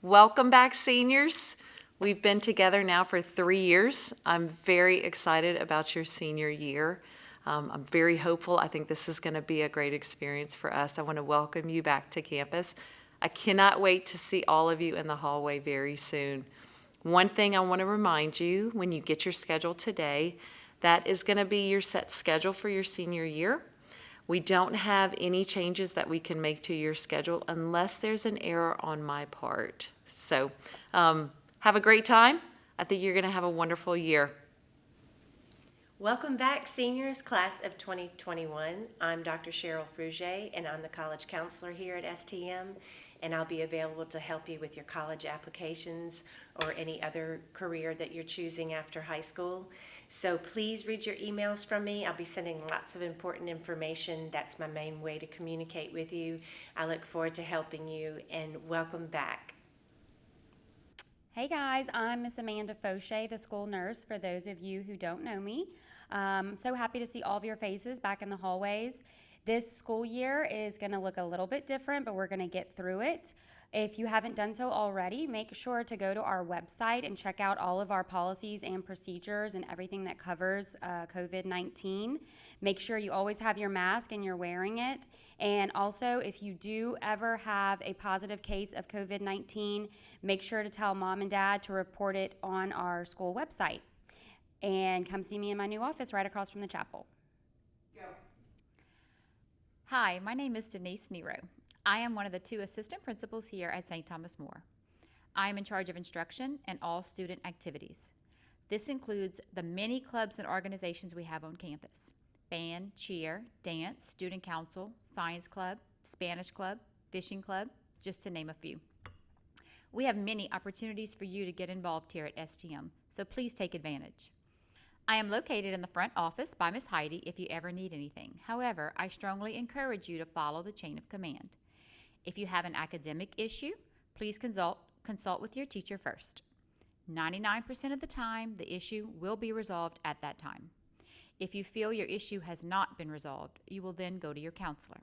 Welcome back, seniors. We've been together now for 3 years. I'm very excited about your senior year. I'm very hopeful. I think this is going to be a great experience for us. I want to welcome you back to campus. I cannot wait to see all of you in the hallway very soon. One thing I want to remind you when you get your schedule today, that is going to be your set schedule for your senior year. We don't have any changes that we can make to your schedule unless there's an error on my part. So have a great time. I think you're going to have a wonderful year. Welcome back, seniors, class of 2021. I'm Dr. Cheryl Fruget, and I'm the college counselor here at STM, and I'll be available to help you with your college applications or any other career that you're choosing after high school. So please read your emails from me. I'll be sending lots of important information. That's my main way to communicate with you. I look forward to helping you, and welcome back. Hey guys, I'm Miss Amanda Fauché, the school nurse, for those of you who don't know me. So happy to see all of your faces back in the hallways. This school year is going to look a little bit different, but we're going to get through it. If you haven't done so already, make sure to go to our website and check out all of our policies and procedures and everything that covers COVID-19. Make sure you always have your mask and you're wearing it. And also, if you do ever have a positive case of COVID-19, make sure to tell mom and dad to report it on our school website. And come see me in my new office right across from the chapel. Hi, my name is Denise Nero. I am one of the 2 assistant principals here at St. Thomas More. I am in charge of instruction and all student activities. This includes the many clubs and organizations we have on campus: band, cheer, dance, student council, science club, Spanish club, fishing club, just to name a few. We have many opportunities for you to get involved here at STM, so please take advantage. I am located in the front office by Miss Heidi if you ever need anything. However, I strongly encourage you to follow the chain of command. If you have an academic issue, please consult with your teacher first. 99% of the time, the issue will be resolved at that time. If you feel your issue has not been resolved, you will then go to your counselor.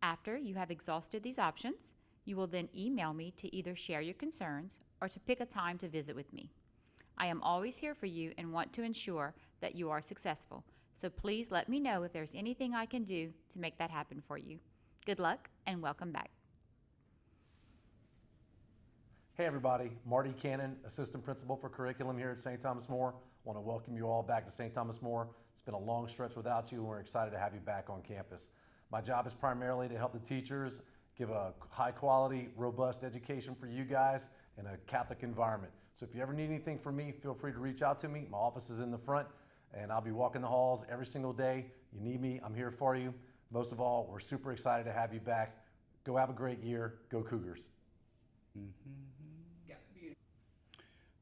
After you have exhausted these options, you will then email me to either share your concerns or to pick a time to visit with me. I am always here for you and want to ensure that you are successful, so please let me know if there's anything I can do to make that happen for you. Good luck and welcome back. Hey everybody, Marty Cannon, Assistant Principal for Curriculum here at St. Thomas More. I want to welcome you all back to St. Thomas More. It's been a long stretch without you and we're excited to have you back on campus. My job is primarily to help the teachers give a high quality, robust education for you guys in a Catholic environment. So if you ever need anything from me, feel free to reach out to me. My office is in the front and I'll be walking the halls every single day. You need me, I'm here for you. Most of all, we're super excited to have you back. Go have a great year. Go Cougars.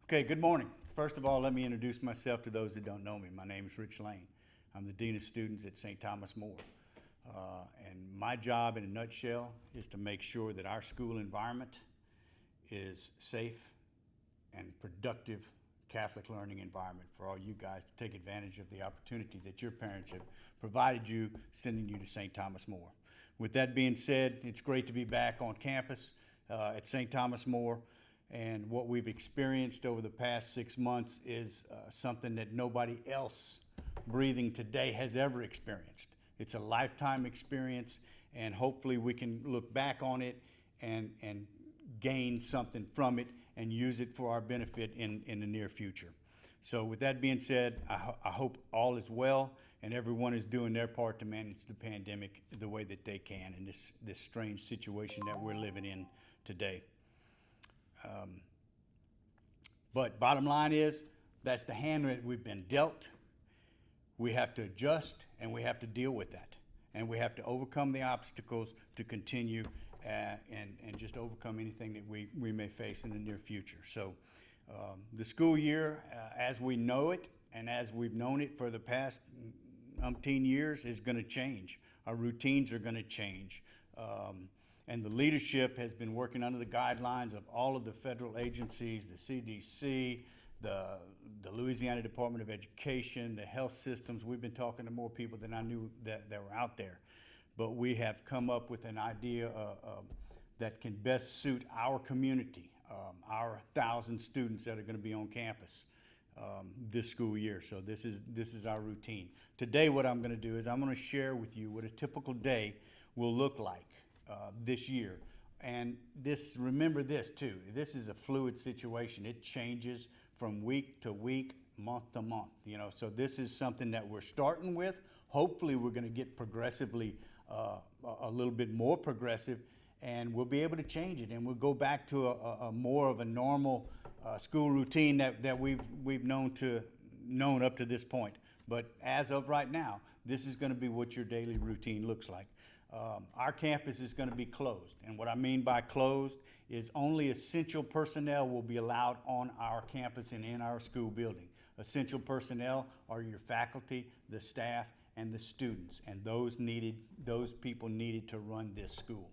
Okay, good morning. First of all, let me introduce myself to those that don't know me. My name is Rich Lane. I'm the Dean of Students at St. Thomas More. And my job in a nutshell is to make sure that our school environment is safe and productive Catholic learning environment for all you guys to take advantage of the opportunity that your parents have provided you, sending you to St. Thomas More. With that being said, it's great to be back on campus at St. Thomas More, and what we've experienced over the past 6 months is something that nobody else breathing today has ever experienced. It's a lifetime experience, and hopefully we can look back on it and gain something from it and use it for our benefit in the near future. So with that being said, I hope all is well and everyone is doing their part to manage the pandemic the way that they can in this strange situation that we're living in today. But bottom line is, that's the hand that we've been dealt. We have to adjust and we have to deal with that. And we have to overcome the obstacles to continue and just overcome anything that we may face in the near future. So the school year, as we know it and as we've known it for the past umpteen years, is going to change. Our routines are going to change. And the leadership has been working under the guidelines of all of the federal agencies, the CDC, the Louisiana Department of Education, the health systems. We've been talking to more people than I knew that were out there. But we have come up with an idea that can best suit our community, our 1,000 students that are going to be on campus this school year. So this is our routine. Today what I'm going to do is I'm going to share with you what a typical day will look like this year. And remember this too, this is a fluid situation. It changes from week to week, month to month, so this is something that we're starting with. Hopefully we're going to get progressively a little bit more progressive, and we'll be able to change it, and we'll go back to a more of a normal school routine that we've known up to this point. But as of right now, this is going to be what your daily routine looks like. Our campus is going to be closed, and what I mean by closed is only essential personnel will be allowed on our campus and in our school building. Essential personnel are your faculty, the staff, and the students, and those people needed to run this school.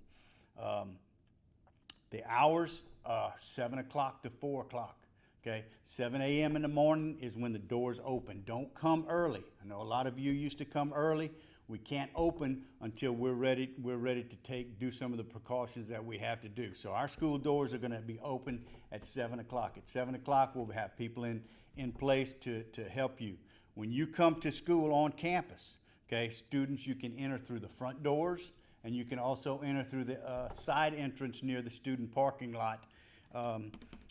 The hours are 7 o'clock to 4 o'clock. Okay, 7 a.m. in the morning is when the doors open. Don't come early. I know a lot of you used to come early. We can't open until we're ready to do some of the precautions that we have to do. So our school doors are going to be open at 7 o'clock. At 7 o'clock, we'll have people in place to help you. When you come to school on campus, okay, students, you can enter through the front doors, and you can also enter through the side entrance near the student parking lot,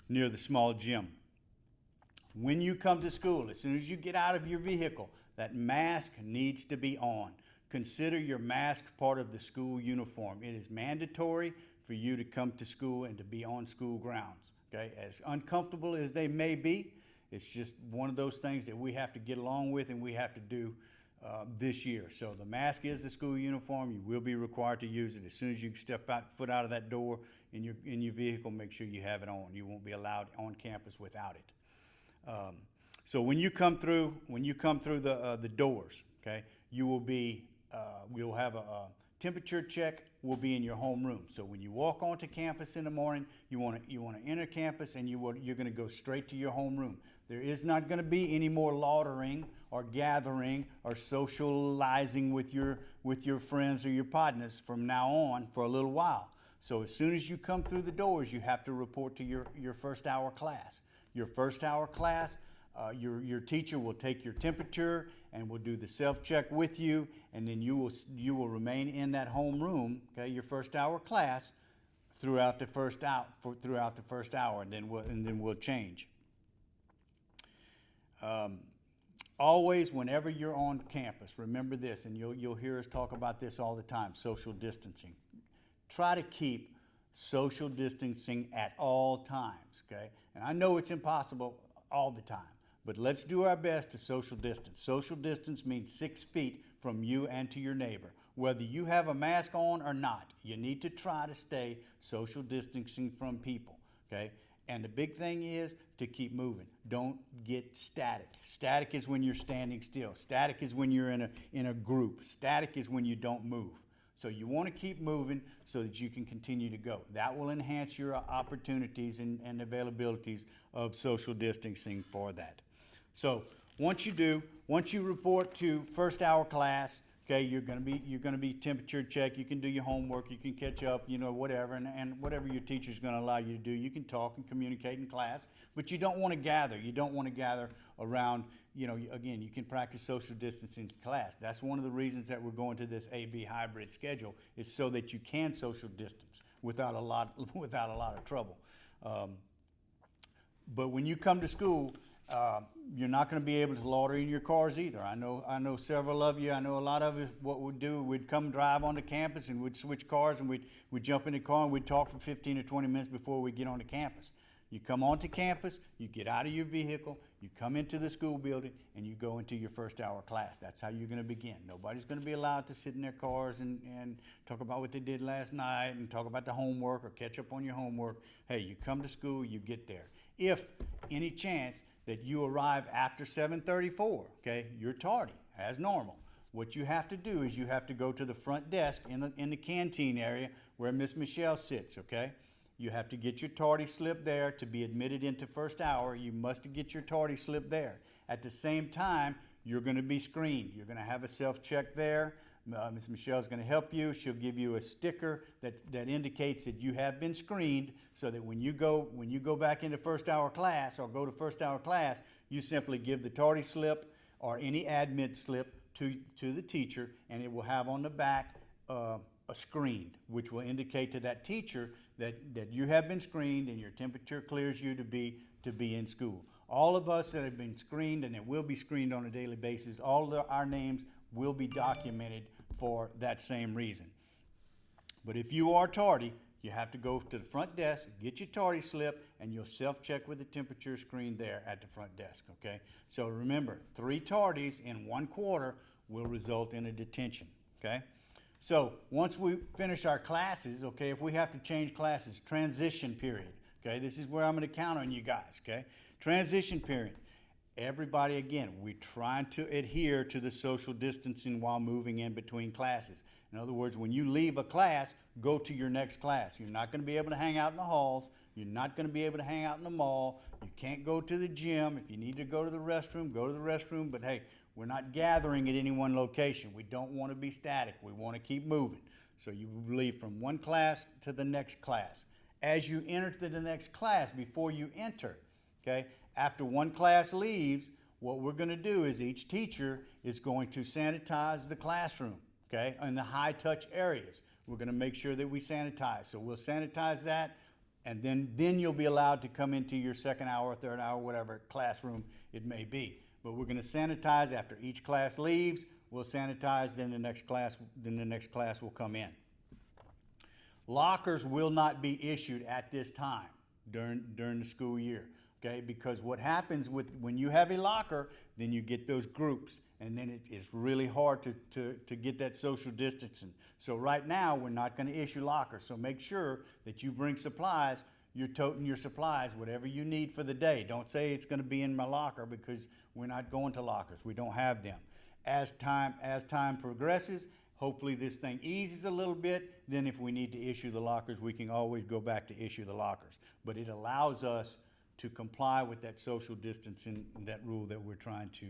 near the small gym. When you come to school, as soon as you get out of your vehicle, that mask needs to be on. Consider your mask part of the school uniform. It is mandatory for you to come to school and to be on school grounds. Okay? As uncomfortable as they may be, it's just one of those things that we have to get along with and we have to do this year. So the mask is the school uniform. You will be required to use it as soon as you foot out of that door in your vehicle. Make sure you have it on. You won't be allowed on campus without it. So when you come through the doors, okay, you will be we'll have a temperature check. Will be in your homeroom. So when you walk onto campus in the morning, you want to enter campus, and you're going to go straight to your homeroom. There is not going to be any more loitering or gathering or socializing with your friends or your partners from now on for a little while. So as soon as you come through the doors, you have to report to your first hour class. Your first hour class, your teacher will take your temperature and will do the self-check with you, and then you will remain in that homeroom, okay, your first hour class, throughout the first hour, and then we'll change. Always, whenever you're on campus, remember this, and you'll hear us talk about this all the time: social distancing. Try to keep social distancing at all times. Okay, and I know it's impossible all the time, but let's do our best to social distance. Social distance means 6 feet from you and to your neighbor. Whether you have a mask on or not, you need to try to stay social distancing from people, okay? And the big thing is to keep moving. Don't get static. Static is when you're standing still. Static is when you're in a group. Static is when you don't move. So you want to keep moving so that you can continue to go. That will enhance your opportunities and availabilities of social distancing for that. So once you report to first hour class, okay, you're going to be temperature check. You can do your homework. You can catch up, whatever, and whatever your teacher's going to allow you to do. You can talk and communicate in class, but you don't want to gather. You don't want to gather around. Again, you can practice social distancing in class. That's one of the reasons that we're going to this AB hybrid schedule, is so that you can social distance without a lot of trouble. But when you come to school, you're not going to be able to loiter in your cars either. I know several of you. I know a lot of us. What we'd do, we'd come drive onto campus and we'd switch cars, and we'd jump in the car and we'd talk for 15 or 20 minutes before we get onto campus. You come onto campus, you get out of your vehicle, you come into the school building, and you go into your first hour class. That's how you're going to begin. Nobody's going to be allowed to sit in their cars and talk about what they did last night and talk about the homework or catch up on your homework. Hey, you come to school, you get there. If any chance that you arrive after 7:34, okay, you're tardy, as normal. What you have to do is you have to go to the front desk in the canteen area where Miss Michelle sits, okay? You have to get your tardy slip there to be admitted into first hour. You must get your tardy slip there. At the same time, you're going to be screened. You're going to have a self-check there. Ms. Michelle's going to help you. She'll give you a sticker that indicates that you have been screened, so that when you go back into first hour class or go to first hour class, you simply give the tardy slip or any admit slip to the teacher, and it will have on the back a screened, which will indicate to that teacher that you have been screened and your temperature clears you to be in school. All of us that have been screened and that will be screened on a daily basis, all of our names will be documented for that same reason. But if you are tardy, you have to go to the front desk, get your tardy slip, and you'll self-check with the temperature screen there at the front desk, okay? So remember, 3 tardies in 1 quarter will result in a detention, okay? So once we finish our classes, okay, if we have to change classes, transition period, okay? This is where I'm going to count on you guys, okay? Transition period. Everybody, again, we're trying to adhere to the social distancing while moving in between classes. In other words, when you leave a class, go to your next class. You're not going to be able to hang out in the halls. You're not going to be able to hang out in the mall. You can't go to the gym. If you need to go to the restroom, go to the restroom. But hey, we're not gathering at any one location. We don't want to be static. We want to keep moving. So you leave from one class to the next class. As you enter to the next class, before you enter, okay, after one class leaves, what we're going to do is each teacher is going to sanitize the classroom, okay, in the high-touch areas. We're going to make sure that we sanitize. So we'll sanitize that, and then you'll be allowed to come into your second hour, third hour, whatever classroom it may be. But we're going to sanitize after each class leaves. We'll sanitize, then the next class will come in. Lockers will not be issued at this time during the school year. Okay, because what happens when you have a locker, then you get those groups, and then it's really hard to get that social distancing. So right now, we're not going to issue lockers. So make sure that you bring supplies. You're toting your supplies, whatever you need for the day. Don't say it's going to be in my locker, because we're not going to lockers. We don't have them. As time progresses, hopefully this thing eases a little bit. Then if we need to issue the lockers, we can always go back to issue the lockers. But it allows us to comply with that social distancing, that rule that we're trying to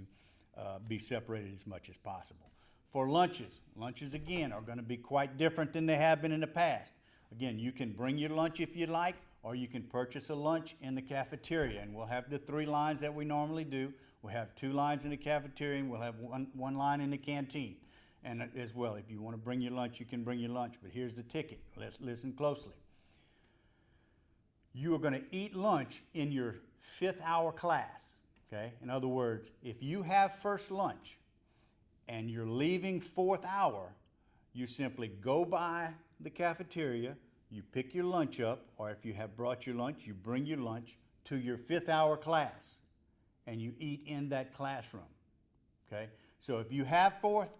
be separated as much as possible. For lunches again are going to be quite different than they have been in the past. Again, you can bring your lunch if you like, or you can purchase a lunch in the cafeteria, and we'll have the 3 lines that we normally do. We'll have 2 lines in the cafeteria, and we'll have one line in the canteen. And as well, if you want to bring your lunch, you can bring your lunch. But here's the ticket. Let's listen closely. You are going to eat lunch in your 5th hour class, okay? In other words, if you have first lunch and you're leaving 4th hour, you simply go by the cafeteria, you pick your lunch up, or if you have brought your lunch, you bring your lunch to your 5th hour class, and you eat in that classroom, okay? So if you have fourth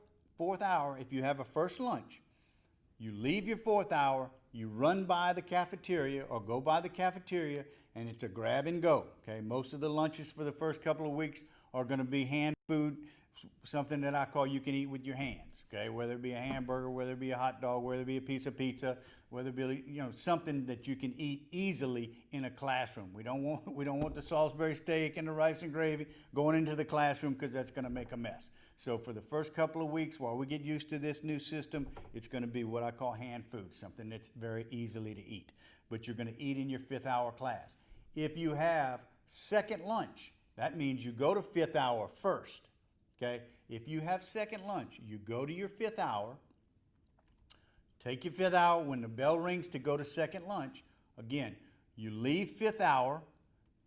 hour, if you have a first lunch, you leave your 4th hour, you run by the cafeteria or go by the cafeteria, and it's a grab and go, okay? Most of the lunches for the first couple of weeks are going to be hand food, something that I call you can eat with your hands, okay? Whether it be a hamburger, whether it be a hot dog, whether it be a piece of pizza, whether it be, something that you can eat easily in a classroom. We don't want the Salisbury steak and the rice and gravy going into the classroom, because that's going to make a mess. So for the first couple of weeks, while we get used to this new system, it's going to be what I call hand food, something that's very easily to eat. But you're going to eat in your 5th hour class. If you have second lunch, that means you go to 5th hour first. Okay? If you have second lunch, you go to your 5th hour, take your 5th hour when the bell rings to go to second lunch. Again, you leave 5th hour,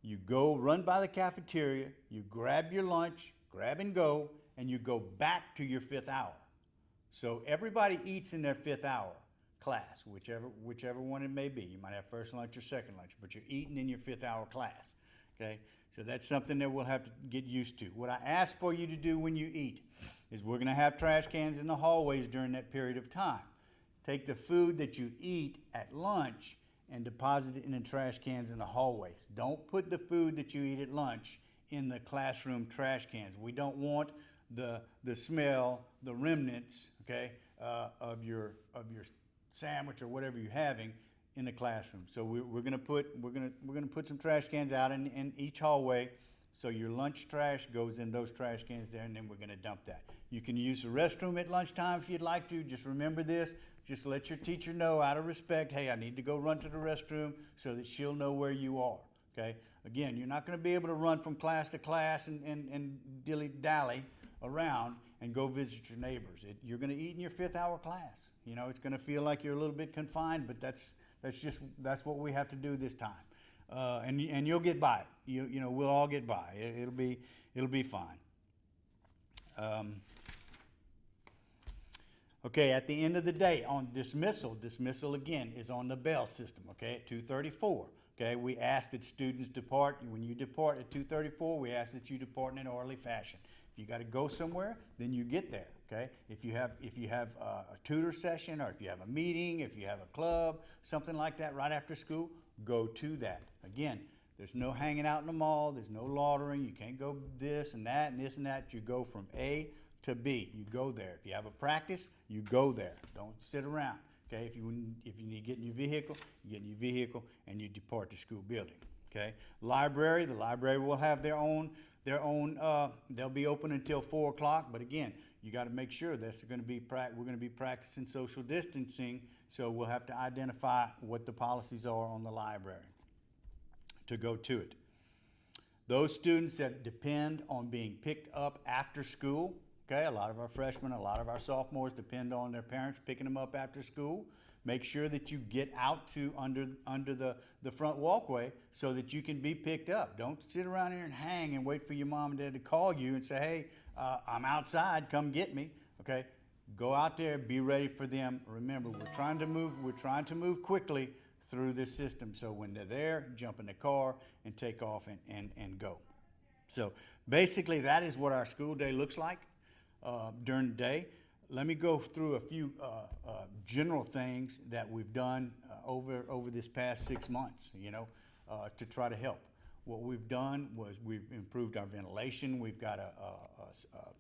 you go run by the cafeteria, you grab your lunch, grab and go, and you go back to your 5th hour. So everybody eats in their 5th hour class, whichever one it may be. You might have first lunch or second lunch, but you're eating in your 5th hour class. Okay? So that's something that we'll have to get used to. What I ask for you to do when you eat is we're going to have trash cans in the hallways during that period of time. Take the food that you eat at lunch and deposit it in the trash cans in the hallways. Don't put the food that you eat at lunch in the classroom trash cans. We don't want the smell, the remnants, okay, of your sandwich or whatever you're having in the classroom. So we're going to put some trash cans out in each hallway, So your lunch trash goes in those trash cans there, and then we're gonna dump that. You can use the restroom at lunchtime if you'd like to. Just remember this, just let your teacher know out of respect, hey, I need to go run to the restroom so that she'll know where you are, okay? Again, you're not gonna be able to run from class to class and dilly-dally around and go visit your neighbors. You're gonna eat in your 5th hour class. You know, it's gonna feel like you're a little bit confined, but that's what we have to do this time. And you'll get by it. You know, we'll all get by. It'll be fine. Okay, at the end of the day, on dismissal again is on the bell system, okay, at 2:34. Okay, we ask that students depart. When you depart at 2:34, we ask that you depart in an orderly fashion. If you got to go somewhere, then you get there. Okay, if you have a tutor session, or if you have a meeting, if you have a club, something like that right after school, go to that. Again, there's no hanging out in the mall. There's no loitering. You can't go this and that and this and that. You go from A to B. You go there. If you have a practice, you go there. Don't sit around. Okay, if you need to get in your vehicle, you get in your vehicle and you depart the school building. Okay, the library will have their own. They'll be open until 4 o'clock. But again, you got to make sure we're going to be practicing social distancing. So we'll have to identify what the policies are on the library to go to it. Those students that depend on being picked up after school. Okay, a lot of our freshmen, a lot of our sophomores depend on their parents picking them up after school. Make sure that you get out to under the front walkway so that you can be picked up. Don't sit around here and hang and wait for your mom and dad to call you and say, hey, I'm outside, come get me. Okay, go out there, be ready for them. Remember, we're trying to move quickly through this system. So when they're there, jump in the car and take off and go. So basically, that is what our school day looks like. During the day. Let me go through a few general things that we've done over this past 6 months, to try to help. What we've done was we've improved our ventilation. We've got a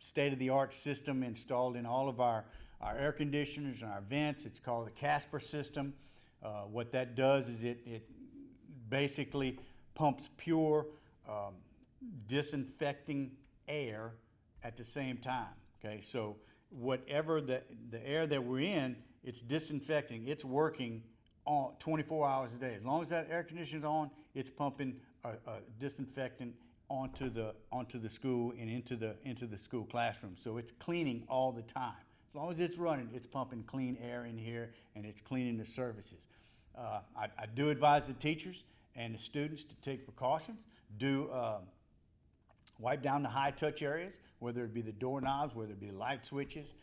state-of-the-art system installed in all of our air conditioners and our vents. It's called the Casper system. What that does is it basically pumps pure disinfecting air at the same time. Okay, so whatever the air that we're in, it's disinfecting. It's working 24 hours a day. As long as that air conditioner's on, it's pumping a disinfectant onto the school and into the school classroom. So it's cleaning all the time. As long as it's running, it's pumping clean air in here and it's cleaning the surfaces. I do advise the teachers and the students to take precautions. Wipe down the high-touch areas, whether it be the doorknobs, whether it be the light switches,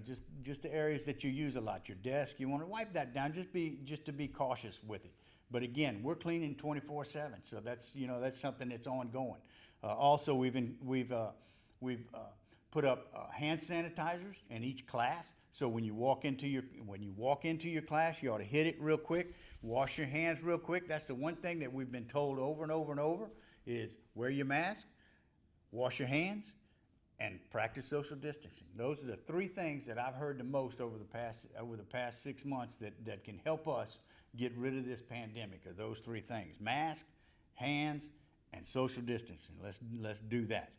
just the areas that you use a lot. Your desk, you want to wipe that down. Just to be cautious with it. But again, we're cleaning 24/7, so that's something that's ongoing. Also, we've put up hand sanitizers in each class. So when you walk into your class, you ought to hit it real quick. Wash your hands real quick. That's the one thing that we've been told over and over and over. Is wear your mask, wash your hands, and practice social distancing. Those are the 3 things that I've heard the most over the past 6 months that can help us get rid of this pandemic. Are those 3 things: mask, hands, and social distancing. Let's do that.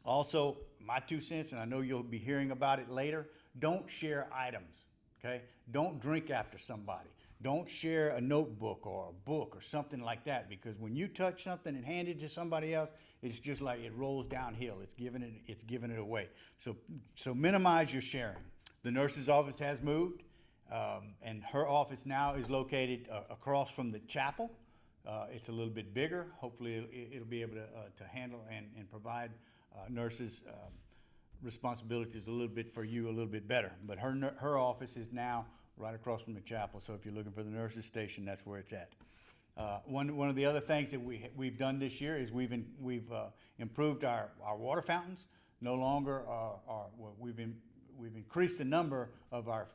Also, my 2 cents, and I know you'll be hearing about it later. Don't share items. Okay, don't drink after somebody. Don't share a notebook or a book or something like that, because when you touch something and hand it to somebody else, it's just like it rolls downhill. It's giving it away. So minimize your sharing. The nurse's office has moved, and her office now is located across from the chapel. It's a little bit bigger. Hopefully, it'll be able to handle and provide nurses' responsibilities a little bit for you a little bit better. But her office is now right across from the chapel. So if you're looking for the nurses station, that's where it's at. One of the other things that we've done this year is we've improved our water fountains. No longer we've increased the number of our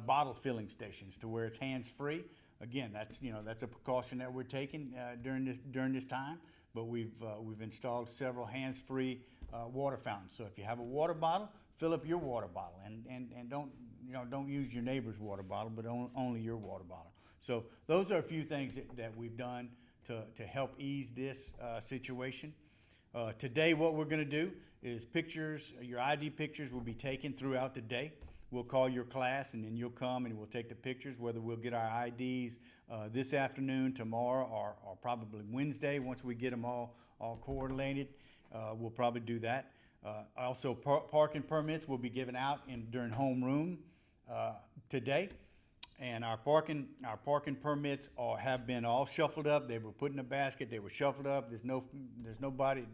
bottle filling stations to where it's hands-free. Again, that's a precaution that we're taking during this time. But we've installed several hands-free water fountains. So if you have a water bottle, fill up your water bottle and don't use your neighbor's water bottle, but only your water bottle. So those are a few things that we've done to help ease this situation. Today, what we're going to do is pictures, your ID pictures will be taken throughout the day. We'll call your class, and then you'll come and we'll take the pictures, whether we'll get our IDs this afternoon, tomorrow, or probably Wednesday. Once we get them all coordinated, we'll probably do that. Also, parking permits will be given out during homeroom today. And our parking permits have been all shuffled up. They were put in a basket. They were shuffled up. There's nobody.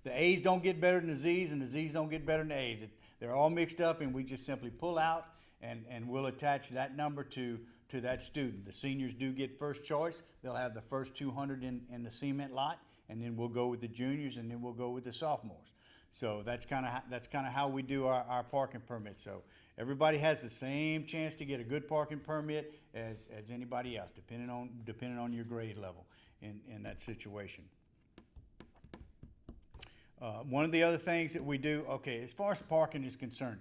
The A's don't get better than the Z's, and the Z's don't get better than the A's. They're all mixed up, and we just simply pull out, and we'll attach that number to that student. The seniors do get first choice. They'll have the first 200 in the cement lot, and then we'll go with the juniors, and then we'll go with the sophomores. So that's kind of how we do our parking permit. So everybody has the same chance to get a good parking permit as anybody else, depending on your grade level in that situation. One of the other things that we do, okay, as far as parking is concerned,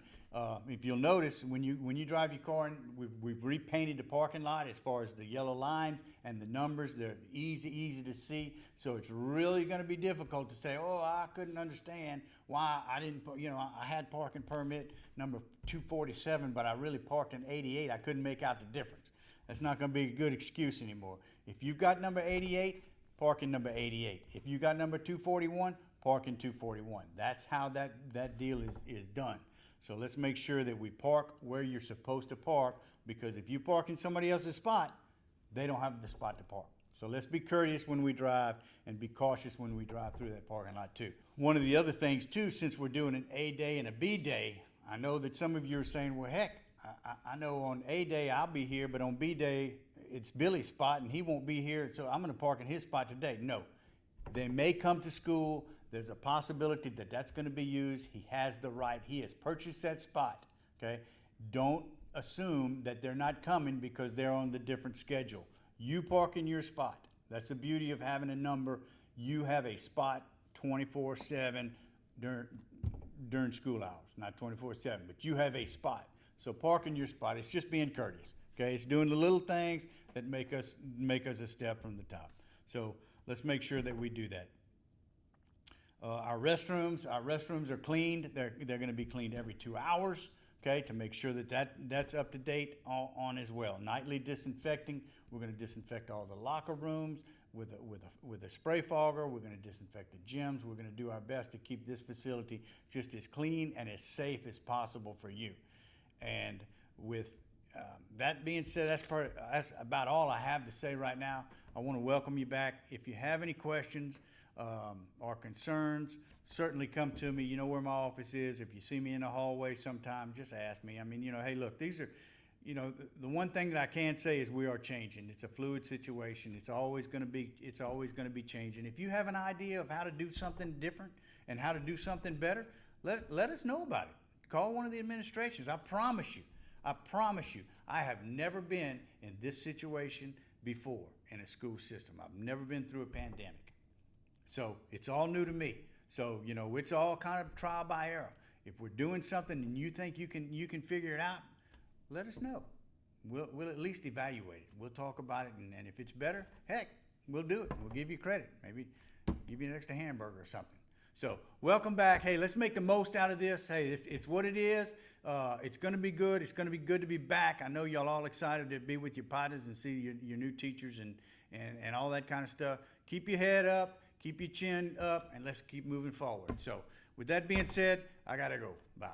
if you'll notice when you drive your car in, we've repainted the parking lot as far as the yellow lines and the numbers. They're easy to see. So it's really going to be difficult to say, oh, I couldn't understand why I didn't, I had parking permit number 247, but I really parked in 88. I couldn't make out the difference. That's not going to be a good excuse anymore. If you've got number 88, park in number 88. If you got number 241, park in 241. That's how that deal is done. So let's make sure that we park where you're supposed to park, because if you park in somebody else's spot, they don't have the spot to park. So let's be courteous when we drive and be cautious when we drive through that parking lot too. One of the other things too, since we're doing an A day and a B day, I know that some of you are saying, well, heck, I know on A day I'll be here, but on B day it's Billy's spot and he won't be here, so I'm going to park in his spot today. No, they may come to school. There's a possibility that that's going to be used. He has the right. He has purchased that spot, okay? Don't assume that they're not coming because they're on the different schedule. You park in your spot. That's the beauty of having a number. You have a spot 24/7 during school hours, not 24/7, but you have a spot. So park in your spot. It's just being courteous, okay? It's doing the little things that make us a step from the top. So let's make sure that we do that. Our restrooms are cleaned. They're going to be cleaned every 2 hours, okay, to make sure that's up to date on as well. Nightly disinfecting. We're going to disinfect all the locker rooms with a spray fogger. We're going to disinfect the gyms. We're going to do our best to keep this facility just as clean and as safe as possible for you. And with that being said, that's about all I have to say right now. I want to welcome you back. If you have any questions or concerns, certainly come to me. You know where my office is. If you see me in the hallway sometime, just ask me. I mean, hey, look, these are, the one thing that I can say is we are changing. It's a fluid situation. It's always going to be changing. If you have an idea of how to do something different and how to do something better, let us know about it. Call one of the administrations. I promise you, I have never been in this situation before in a school system. I've never been through a pandemic. So it's all new to me. So, it's all kind of trial by error. If we're doing something and you think you can figure it out, let us know. We'll at least evaluate it. We'll talk about it, and if it's better, heck, we'll do it. We'll give you credit. Maybe give you an extra hamburger or something. So welcome back. Hey, let's make the most out of this. Hey, it's what it is. It's going to be good. It's going to be good to be back. I know y'all all excited to be with your partners and see your new teachers and all that kind of stuff. Keep your head up. Keep your chin up, and let's keep moving forward. So with that being said, I got to go. Bye.